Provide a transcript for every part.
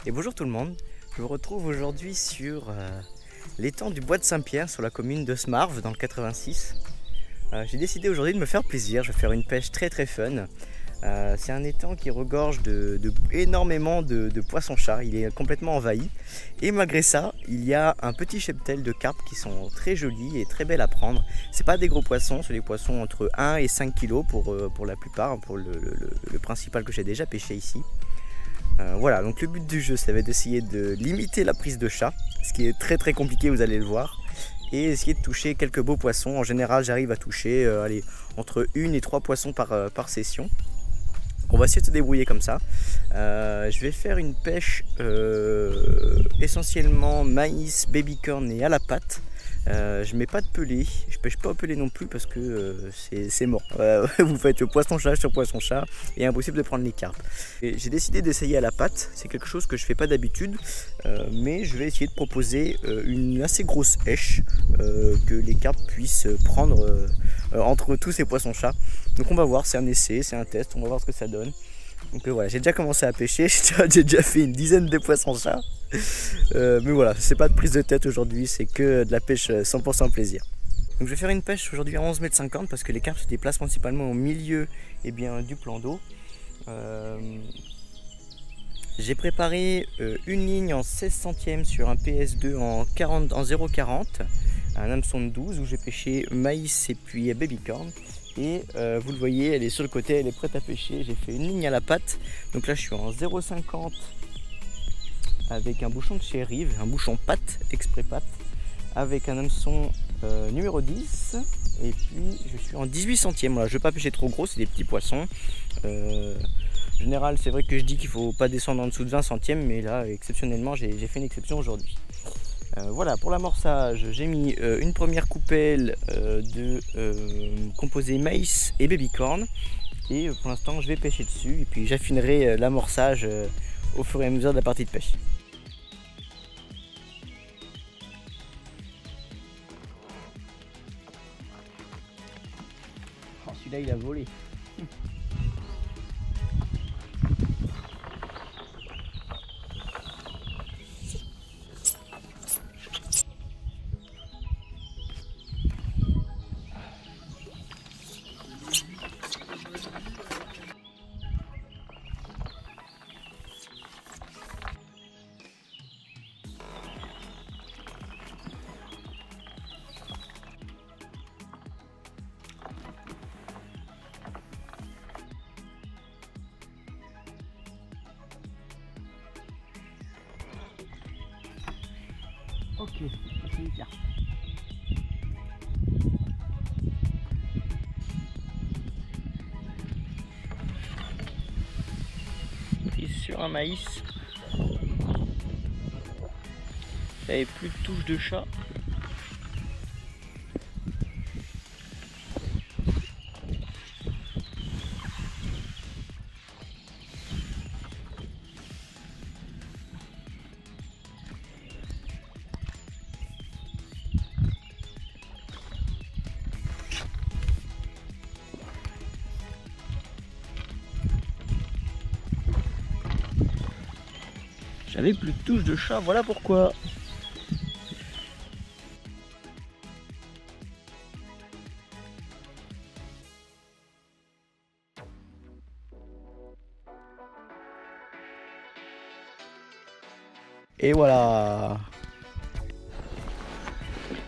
Et bonjour tout le monde, je vous retrouve aujourd'hui sur l'étang du Bois de Saint-Pierre sur la commune de Smarve dans le 86. J'ai décidé aujourd'hui de me faire plaisir, je vais faire une pêche très fun. C'est un étang qui regorge énormément de poissons-chats, il est complètement envahi. Et malgré ça, il y a un petit cheptel de carpes qui sont très jolis et très belles à prendre. C'est pas des gros poissons, c'est des poissons entre 1 et 5 kg pour la plupart, pour le principal que j'ai déjà pêché ici. Voilà, donc le but du jeu, ça va être d'essayer de limiter la prise de chat, ce qui est très compliqué, vous allez le voir, et essayer de toucher quelques beaux poissons. En général, j'arrive à toucher entre 1 et 3 poissons par session. Donc on va essayer de se débrouiller comme ça. Je vais faire une pêche essentiellement maïs, babycorn et à la pâte. Je mets pas de pelé, je pêche pas au pelé non plus parce que c'est mort. Vous faites poisson-chat sur poisson-chat et impossible de prendre les carpes. J'ai décidé d'essayer à la pâte, c'est quelque chose que je fais pas d'habitude, mais je vais essayer de proposer une assez grosse hèche que les carpes puissent prendre entre tous ces poissons-chats. Donc on va voir, c'est un essai, c'est un test, on va voir ce que ça donne. Donc voilà, j'ai déjà commencé à pêcher, j'ai déjà fait une dizaine de poissons-chats. Mais voilà, c'est pas de prise de tête aujourd'hui, c'est que de la pêche 100% plaisir. Donc je vais faire une pêche aujourd'hui à 11,50 m parce que les carpes se déplacent principalement au milieu du plan d'eau. J'ai préparé une ligne en 16 centièmes sur un PS2 en 0,40, un hameçon de 12 où j'ai pêché maïs et puis babycorn. Et vous le voyez, elle est sur le côté, elle est prête à pêcher. J'ai fait une ligne à la patte, donc là je suis en 0,50 avec un bouchon de chez Rive, un bouchon patte, exprès patte, avec un hameçon numéro 10. Et puis je suis en 18 centièmes, voilà, je ne vais pas pêcher trop gros, c'est des petits poissons. En général, c'est vrai que je dis qu'il ne faut pas descendre en dessous de 20 centièmes, mais là exceptionnellement j'ai fait une exception aujourd'hui. Voilà, pour l'amorçage, j'ai mis une première coupelle composée maïs et babycorn. Et pour l'instant, je vais pêcher dessus et puis j'affinerai l'amorçage au fur et à mesure de la partie de pêche. Oh, celui-là, il a volé. Ok, c'est une carte. Prise sur un maïs. J'avais plus de touche de chat. J'avais plus de touche de chat, voilà pourquoi. Et voilà.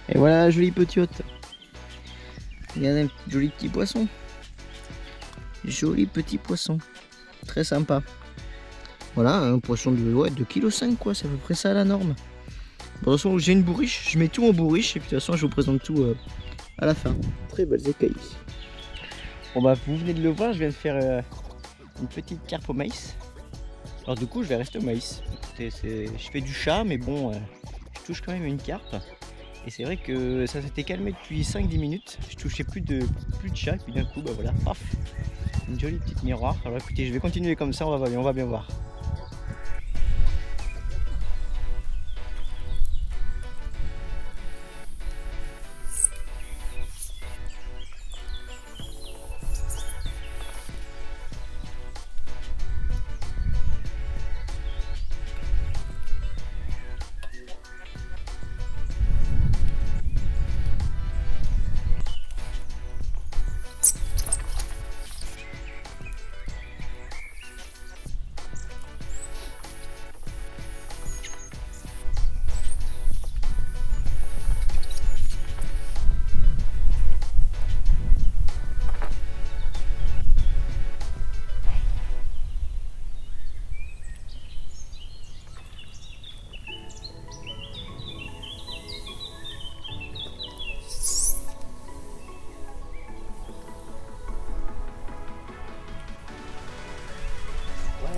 Et voilà, joli petit hôte. Regardez un joli petit poisson. Joli petit poisson. Très sympa. Voilà, un poisson de 2,5 kg quoi, c'est à peu près ça la norme. Bon, de toute façon, j'ai une bourriche, je mets tout en bourriche et puis de toute façon je vous présente tout à la fin. Très belles écailles. Bon bah vous venez de le voir, je viens de faire une petite carpe au maïs. Alors du coup je vais rester au maïs. Écoutez, je fais du chat mais bon, je touche quand même une carpe. Et c'est vrai que ça s'était calmé depuis 5-10 minutes. Je touchais plus de chat et puis d'un coup bah voilà, paf, une jolie petite miroir. Alors écoutez, je vais continuer comme ça, on va bien voir.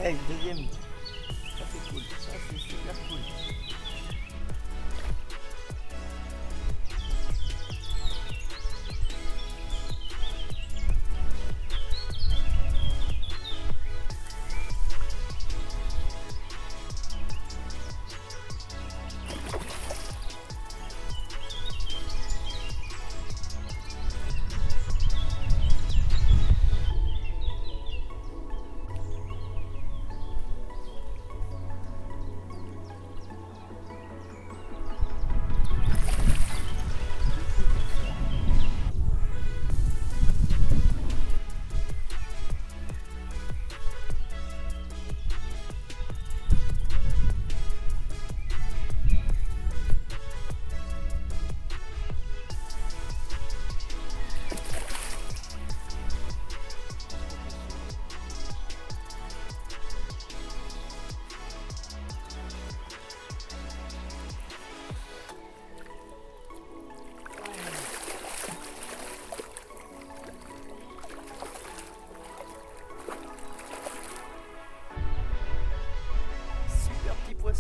Ouais, une deuxième. Ça c'est cool, ça c'est super cool.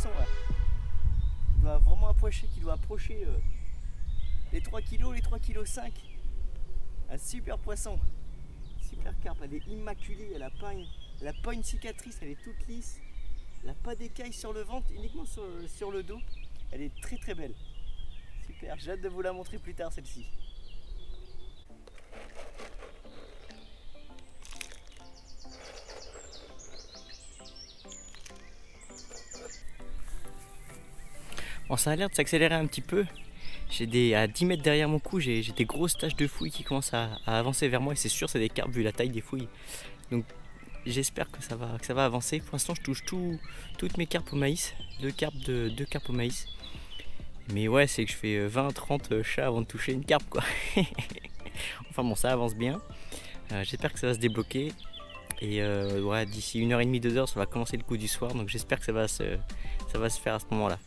Là. Il doit vraiment approcher, les 3 kg, les 3,5 kg. Un super poisson, super carpe, elle est immaculée, elle a pas une cicatrice, elle est toute lisse, elle n'a pas d'écailles sur le ventre, uniquement sur le dos. Elle est très très belle. Super, j'ai hâte de vous la montrer plus tard celle-ci. Bon, ça a l'air de s'accélérer un petit peu. À 10 mètres derrière mon cou, j'ai des grosses taches de fouilles qui commencent à avancer vers moi et c'est sûr c'est des carpes vu la taille des fouilles. Donc j'espère que ça va avancer. Pour l'instant je touche toutes mes carpes au maïs, deux carpes au maïs. Mais ouais, c'est que je fais 20-30 chats avant de toucher une carpe quoi. Enfin bon, ça avance bien. J'espère que ça va se débloquer. Et ouais, d'ici 1h30, 2h, ça va commencer le coup du soir. Donc j'espère que ça va se faire à ce moment-là.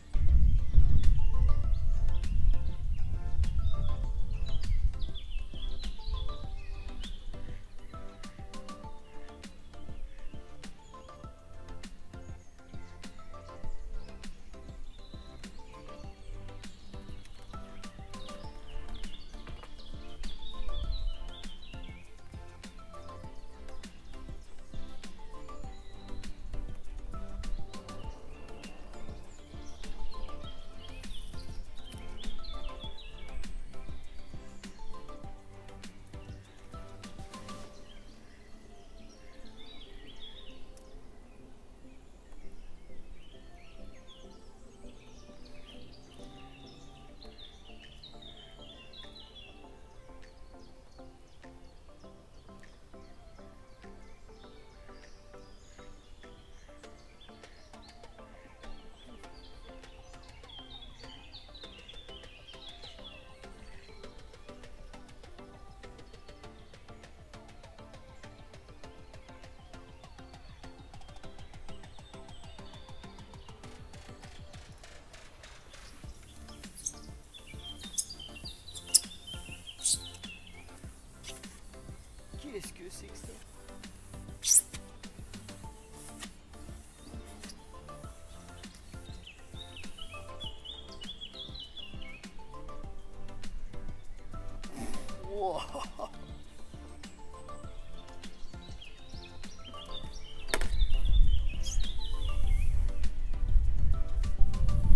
Qu'est-ce que c'est que ça? Wow.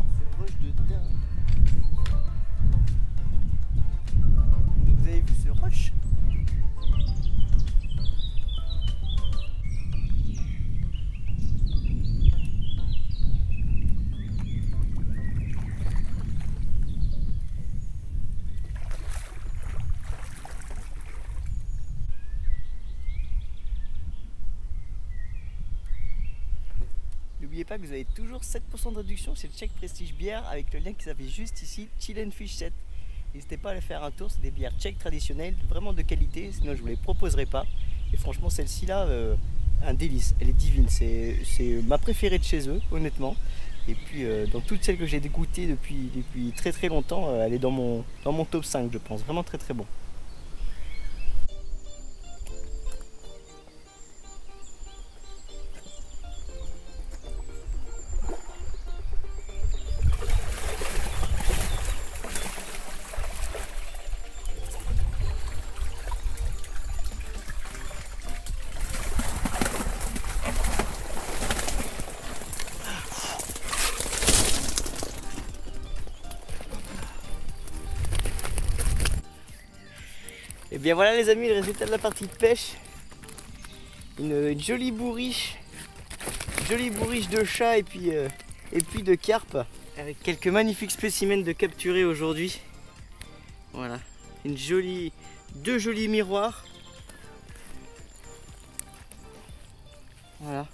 C'est rush de dingue. Vous avez vu ce rush? N'oubliez pas que vous avez toujours 7% de réduction, c'est le chèque Prestige bière avec le lien qui s'affiche juste ici, Chill & Fish 7. N'hésitez pas à aller faire un tour, c'est des bières tchèques traditionnelles, vraiment de qualité, sinon je vous les proposerai pas. Et franchement celle-ci là, un délice, elle est divine, c'est ma préférée de chez eux, honnêtement. Et puis dans toutes celles que j'ai goûtées depuis très très longtemps, elle est dans mon top 5 je pense, vraiment très très bon. bien voilà les amis, le résultat de la partie de pêche. Une jolie bourriche de chat et puis de carpe. Avec quelques magnifiques spécimens de capturés aujourd'hui. Voilà, deux jolis miroirs. Voilà.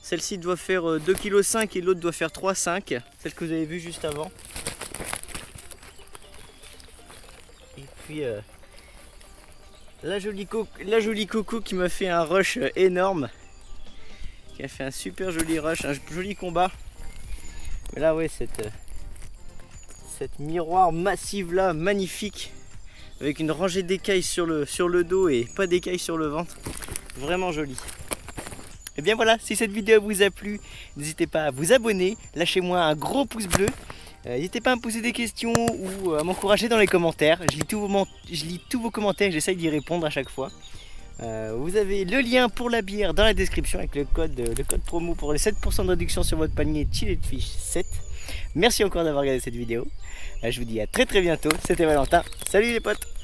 Celle-ci doit faire 2,5 kg et l'autre doit faire 3,5 kg. Celle que vous avez vue juste avant. Et puis la jolie coco qui m'a fait un rush énorme. Qui a fait un super joli rush, un joli combat. Mais là ouais, cette miroir massive là, magnifique. Avec une rangée d'écailles sur le dos et pas d'écailles sur le ventre. Vraiment joli. Et bien voilà, si cette vidéo vous a plu, n'hésitez pas à vous abonner, lâchez-moi un gros pouce bleu. N'hésitez pas à me poser des questions ou à m'encourager dans les commentaires. Je lis tous vos commentaires, j'essaye d'y répondre à chaque fois. Vous avez le lien pour la bière dans la description avec le code promo pour les 7% de réduction sur votre panier Chillet Fish 7. Merci encore d'avoir regardé cette vidéo. Je vous dis à très bientôt, c'était Valentin. Salut les potes!